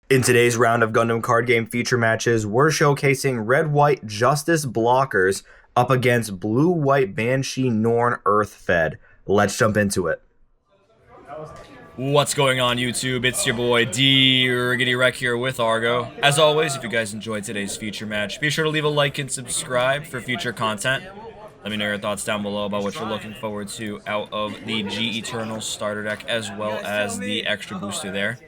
In today's round of Gundam card game feature matches, we're showcasing red-white Justice blockers up against blue-white Banshee Norn Earth Fed. Let's jump into it. What's going on, YouTube? It's your boy D-Riggedy here with Argo. As always, if you guys enjoyed today's feature match, be sure to leave a like and subscribe for future content. Let me know your thoughts down below about what you're looking forward to out of the G Eternal starter deck, as well as the extra booster there.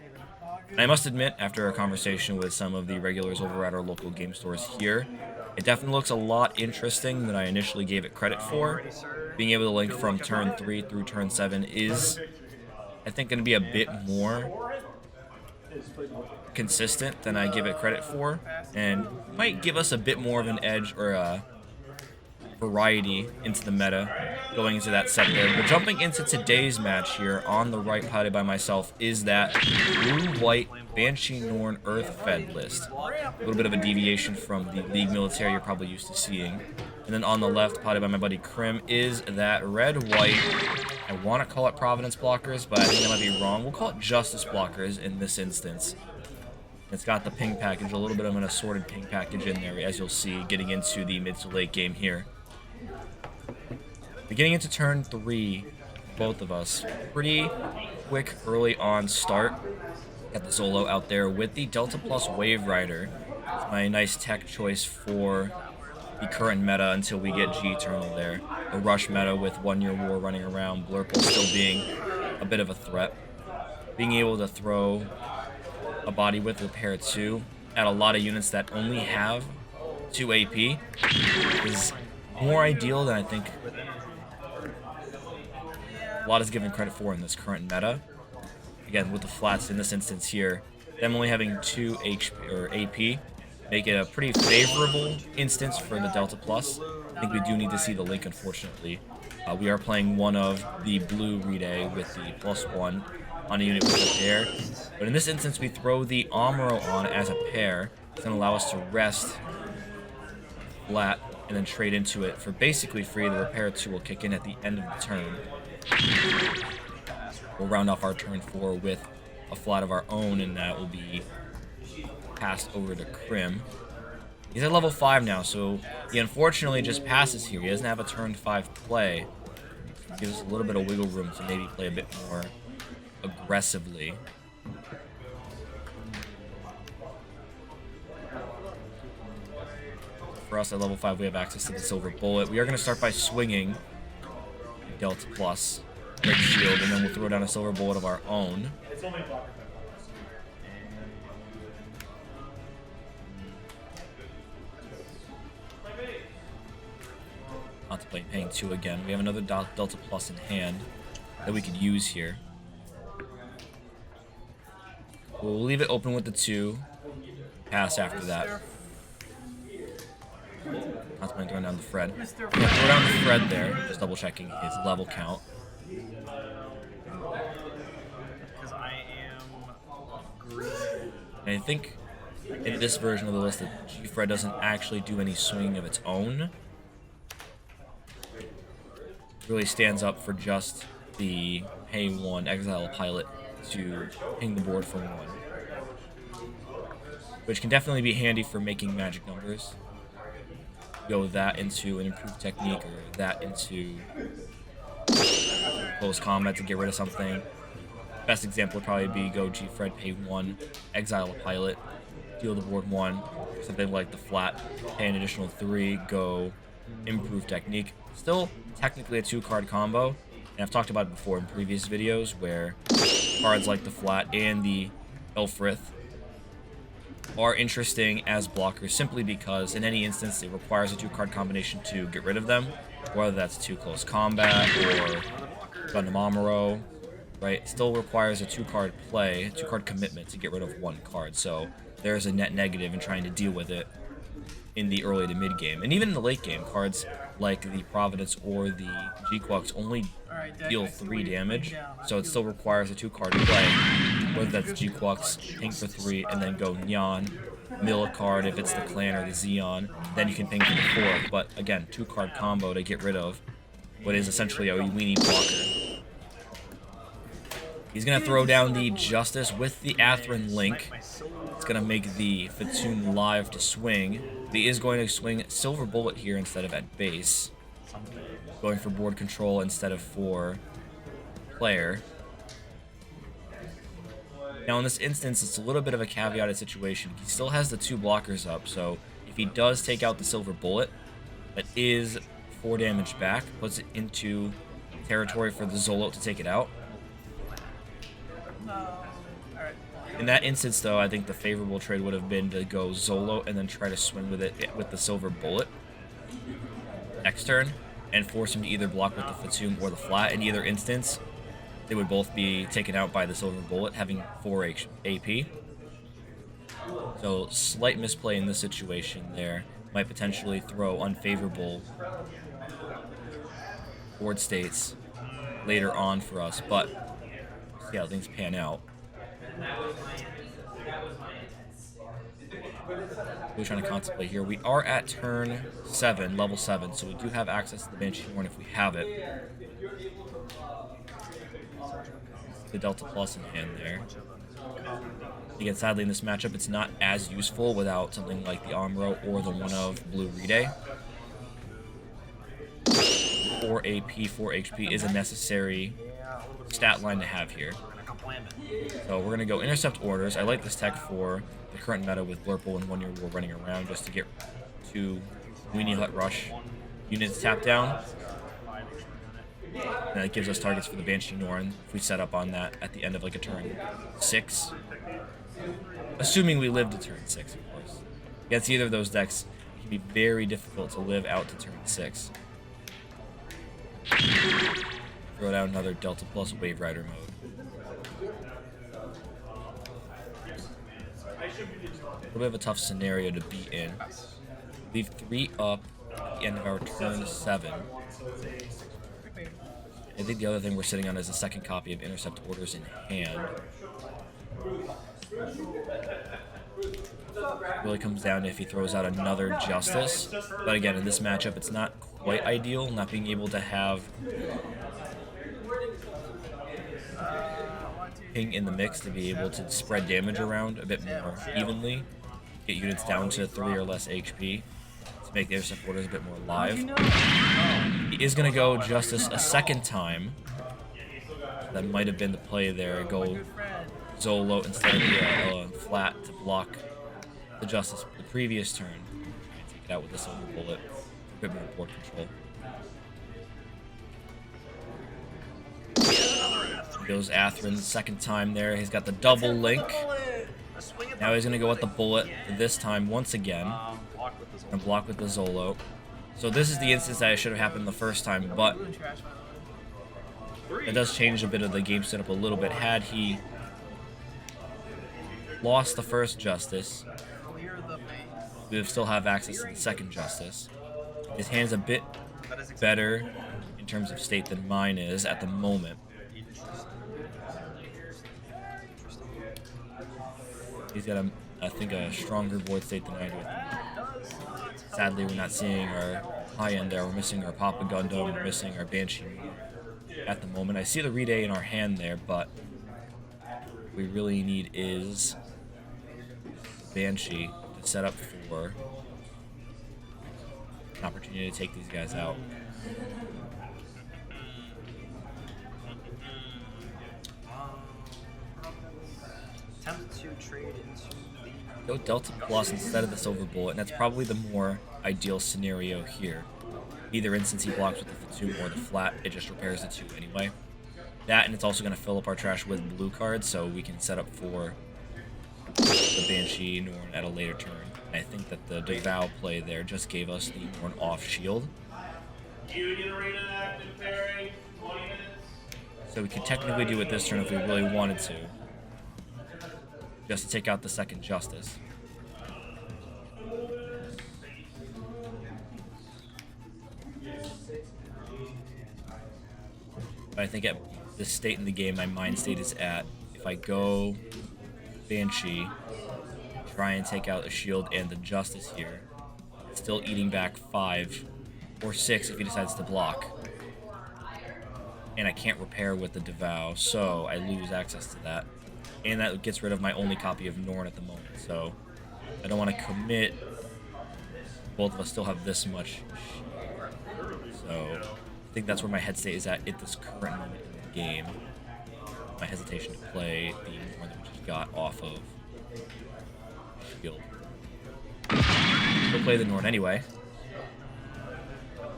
And I must admit, after a conversation with some of the regulars over at our local game stores here, it definitely looks a lot interesting than I initially gave it credit for. Being able to link from turn 3 through turn 7 is, I think, going to be a bit more consistent than I give it credit for, and might give us a bit more of an edge or a variety into the meta going into that set there. But jumping into today's match here, on the right, piloted by myself, is that blue-white Banshee Norn Earth Fed list. A little bit of a deviation from the League military you're probably used to seeing. And then on the left, piloted by my buddy Krim, is that red-white, I want to call it Providence blockers, but I think I might be wrong. We'll call it Justice blockers in this instance. It's got the ping package, a little bit of an assorted ping package in there, as you'll see, getting into the mid to late game here. Beginning into turn 3, both of us, pretty quick early on start. Got the solo out there with the Delta Plus Wave Rider. It's my nice tech choice for the current meta until we get G Eternal there. A rush meta with 1 Year War running around, Blurple still being a bit of a threat. Being able to throw a body with repair 2 at a lot of units that only have 2 AP is more ideal than I think a lot is given credit for in this current meta. Again, with the flats in this instance here, them only having 2 HP or AP make it a pretty favorable instance for the Delta Plus. I think we do need to see the link, unfortunately. We are playing one of the blue relay with the +1 on a unit with repair. But in this instance, we throw the Amuro on as a pair. It's going to allow us to rest flat and then trade into it for basically free. The repair 2 will kick in at the end of the turn. We'll round off our turn 4 with a flat of our own, and that will be passed over to Krim. He's at level 5 now, so he unfortunately just passes here. He doesn't have a turn 5 play. Gives us a little bit of wiggle room to maybe play a bit more aggressively. For us at level 5, we have access to the Silver Bullet. We are going to start by swinging Delta Plus, Red Shield, and then we'll throw down a Silver Bullet of our own. Contemplate paying 2 again. We have another Delta Plus in hand that we could use here. We'll leave it open with the 2. Pass after that. Contemplating throwing down the Fred. Yeah, throw down the Fred there. Just double checking his level count. And I think in this version of the list that G-Fred doesn't actually do any swinging of its own. It really stands up for just the pay 1 exile a pilot to ping the board for 1. Which can definitely be handy for making magic numbers. Go that into an improved technique, or that into close combat to get rid of something. Best example would probably be go G-Fred, pay 1, exile a pilot, deal the board 1, something like the flat, pay an additional 3, go improved technique. Still technically a 2-card combo, and I've talked about it before in previous videos where cards like the flat and the Elfrith are interesting as blockers simply because in any instance it requires a 2-card combination to get rid of them, whether that's 2 close combat or Gundam Amuro, right? It still requires a 2-card play, 2-card commitment to get rid of 1 card, so there's a net negative in trying to deal with it in the early to mid game. And even in the late game, cards like the Providence or the G-Quux only deal 3 damage, so it still requires a 2-card play, whether that's G-Quux, ping for 3, and then go Nyan, mill a card if it's the Clan or the Zeon, then you can ping for the 4th, but again, 2-card combo to get rid of what is essentially a weenie blocker. He's going to throw down the Justice with the Atherin Link. It's going to make the Fatoon live to swing. He is going to swing Silver Bullet here instead of at base. Going for board control instead of for player. Now in this instance, it's a little bit of a caveated situation. He still has the 2 blockers up, so if he does take out the Silver Bullet, that is 4 damage back, puts it into territory for the Zolo to take it out. In that instance, though, I think the favorable trade would have been to go Zolo and then try to swing with it with the Silver Bullet next turn and force him to either block with the Fatoon or the flat. In either instance, they would both be taken out by the Silver Bullet, having 4 AP. So, slight misplay in this situation there might potentially throw unfavorable board states later on for us, but see how things pan out. We're trying to contemplate here. We are at turn 7, level 7, so we do have access to the Banshee Norn if we have it. The Delta Plus in hand there. Again, sadly in this matchup, it's not as useful without something like the Armro or the one of Blue Rede. 4 AP, 4 HP is a necessary stat line to have here. So we're going to go Intercept Orders. I like this tech for the current meta with Blurple and 1 Year War running around just to get to Weenie Hut Rush units tap down. And it gives us targets for the Banshee Norn if we set up on that at the end of like a turn 6. Assuming we live to turn 6, of course. Against either of those decks, it can be very difficult to live out to turn 6. Throw down another Delta Plus Wave Rider mode. A little bit of a tough scenario to be in. Leave 3 up at the end of our turn 7. I think the other thing we're sitting on is a second copy of Intercept Orders in hand. It really comes down to if he throws out another Justice. But again, in this matchup, it's not quite ideal, not being able to have Ping in the mix to be able to spread damage around a bit more evenly, get units down to 3 or less HP to make the Intercept Orders a bit more live. He is going to go Justice a second time. That might have been the play there. Go Zolo instead of the flat to block the Justice the previous turn. Take it out with the Silver Bullet. A bit more board control. Goes Atherin second time there. He's got the double link. Now he's going to go with the bullet this time once again. And block with the Zolo. So this is the instance that should have happened the first time, but it does change a bit of the game setup a little bit. Had he lost the first Justice, we would still have access to the second Justice. His hand's a bit better in terms of state than mine is at the moment. He's got, I think, a stronger board state than I do. Sadly, we're not seeing our high end there. We're missing our Papa Gundam. We're missing our Banshee at the moment. I see the Rede in our hand there, but what we really need is Banshee to set up for an opportunity to take these guys out. Go Delta Plus instead of the Silver Bullet, and that's probably the more ideal scenario here. Either instance he blocks with the Fatoon or the flat, it just repairs the 2 anyway. That, and it's also going to fill up our trash with blue cards, so we can set up for the Banshee Norn at a later turn. And I think that the Devow play there just gave us the Norn off shield. So we could technically do it this turn if we really wanted to. Just to take out the second Justice. But I think at this state in the game, my mind state is at, if I go Banshee, try and take out a shield and the Justice here, still eating back 5 or 6 if he decides to block. and I can't repair with the Devour, so I lose access to that. And that gets rid of my only copy of Norn at the moment, so I don't want to commit. Both of us still have this much. So I think that's where my head state is at this current moment in the game. My hesitation to play the Norn that we just got off of shield. We'll play the Norn anyway.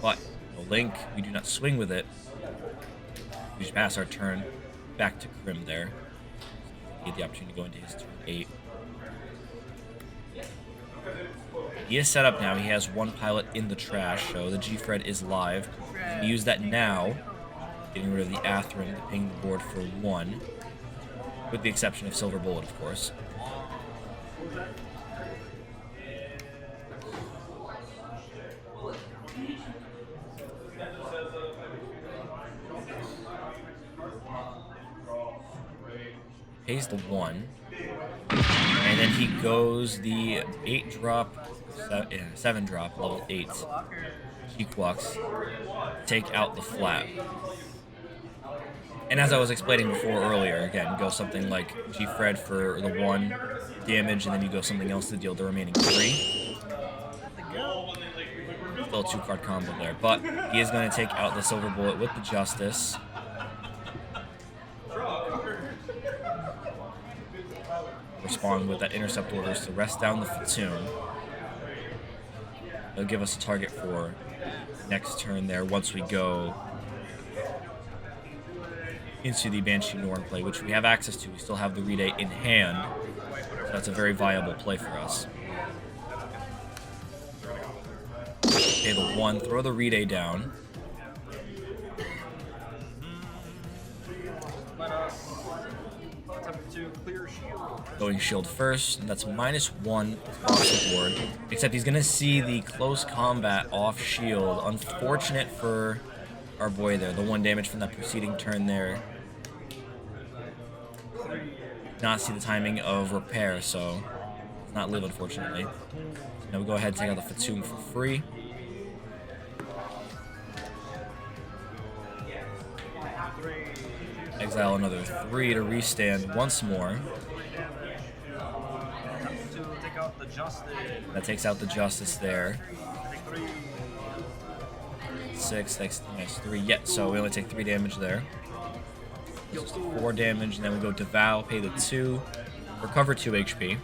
But no Link, we do not swing with it. We just pass our turn back to Krim there. So get the opportunity to go into his turn 8. He is set up now. He has one pilot in the trash, so the G-Fred is live. We use that now, getting rid of the Atherin to ping the board for 1, with the exception of Silver Bullet, of course. Pays the 1. And then he goes the 8-drop, 7-drop, level 8. G-Quux, take out the flat. And as I was explaining before earlier, again, go something like G-Fred for the 1 damage, and then you go something else to deal the remaining 3. Still a 2-card combo there, but he is going to take out the Silver Bullet with the Justice. Respond with that Intercept orders to rest down the Fatoon. They'll give us a target for next turn there once we go into the Banshee Norn play, which we have access to. We still have the Relay in hand, so that's a very viable play for us. Okay, the 1, throw the Relay down. Going shield first, and that's -1 across the board. Except he's gonna see the close combat off shield. Unfortunate for our boy there. The 1 damage from that preceding turn there. Not see the timing of repair, so does not live, unfortunately. So now we go ahead and take out the Fatoon for free. Exile another 3 to restand once more. That takes out the Justice there. 6, that's nice. 3. Yeah, so we only take 3 damage there. Just 4 damage, and then we go Devour, pay the 2, recover 2 HP.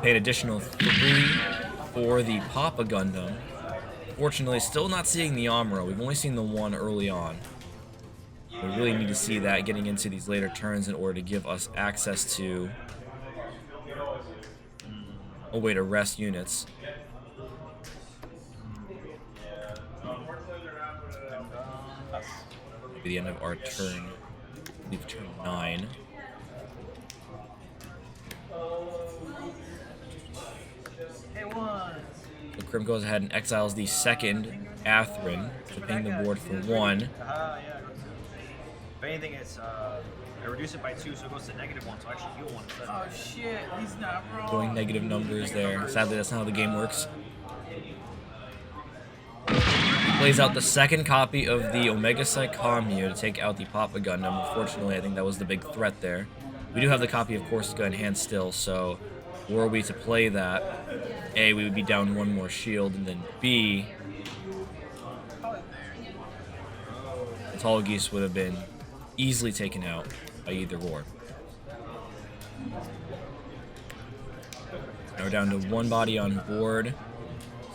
Pay an additional 3 for the Papa Gundam. Fortunately, still not seeing the Amuro. We've only seen the 1 early on. We really need to see that getting into these later turns in order to give us access to a way to rest units. Maybe the end of our turn. I believe turn 9. So Krim goes ahead and exiles the 2nd Atherin to ping the board for 1. If anything, it's I reduce it by 2, so it goes to -1, so I actually heal 1 instead. Oh shit, he's not wrong. Going negative numbers there. Sadly, that's not how the game works. He plays out the 2nd copy of the Omega Psychommu to take out the Papa Gundam. Unfortunately, I think that was the big threat there. We do have the copy of Corsica in hand still, so were we to play that, A, we would be down 1 more shield, and then B, the Tall Geese would have been easily taken out by either or. Now we're down to 1 body on board,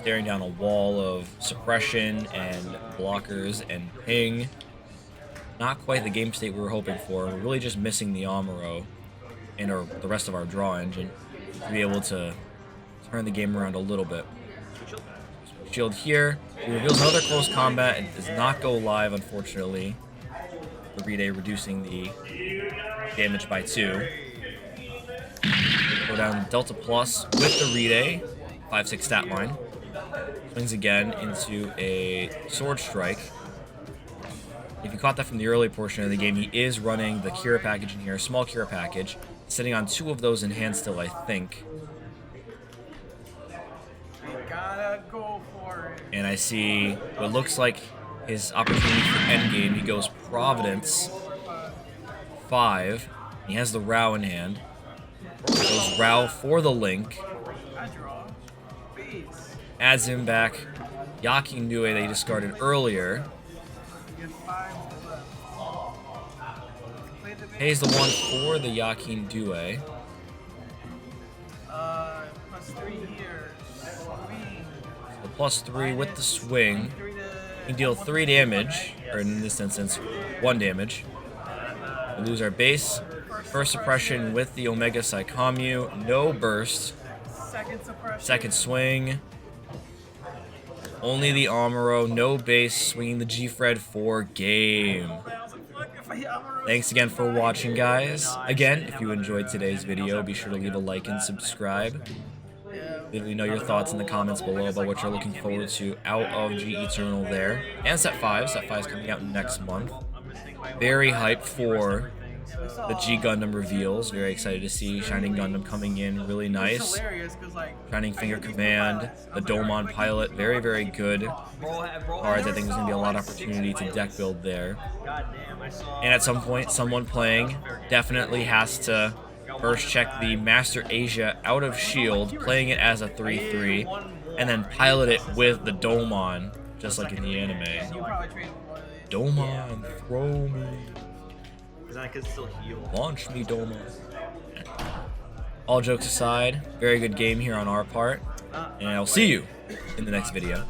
staring down a wall of suppression and blockers and ping. Not quite the game state we were hoping for. We're really just missing the Amuro and the rest of our draw engine to be able to turn the game around a little bit. Shield here. He reveals another close combat. It does not go live, unfortunately. The Relay reducing the damage by 2. Go down Delta Plus with the Relay. 5-6 stat line. Swings again into a Sword Strike. If you caught that from the early portion of the game, he is running the Kira package in here, a small Kira package. Sitting on 2 of those in hand still, I think. And I see what looks like his opportunity for endgame. He goes Providence 5. He has the Rao in hand. Goes Rao for the link. I draw. Base. Adds him back. Yakin Due that he discarded earlier. You get 5 left. Play the base. Pays the 1 for the Yakin Due. +3 here. Swing. The +3 with the swing. 3 to... We deal 3 damage, or in this instance, 1 damage. We lose our base. First suppression with the Omega Psycommu. No burst. Second suppression. Second swing. Only the Amuro. No base. Swinging the G-Fred for game. Thanks again for watching, guys. Again, if you enjoyed today's video, be sure to leave a like and subscribe. Let me know your thoughts in the comments below about what you're looking forward to out of G Eternal there. And Set 5. Set 5 is coming out next month. Very hyped for the G Gundam reveals. Very excited to see Shining Gundam coming in. Really nice. Shining Finger Command. The Domon Pilot. Very, very good cards. I think there's going to be a lot of opportunity to deck build there. And at some point, someone playing definitely has to first check the Master Asia out of shield, playing it as a 3-3, and then pilot it with the Domon, just like in the anime. Domon, throw me. Launch me, Domon. All jokes aside, very good game here on our part, and I'll see you in the next video.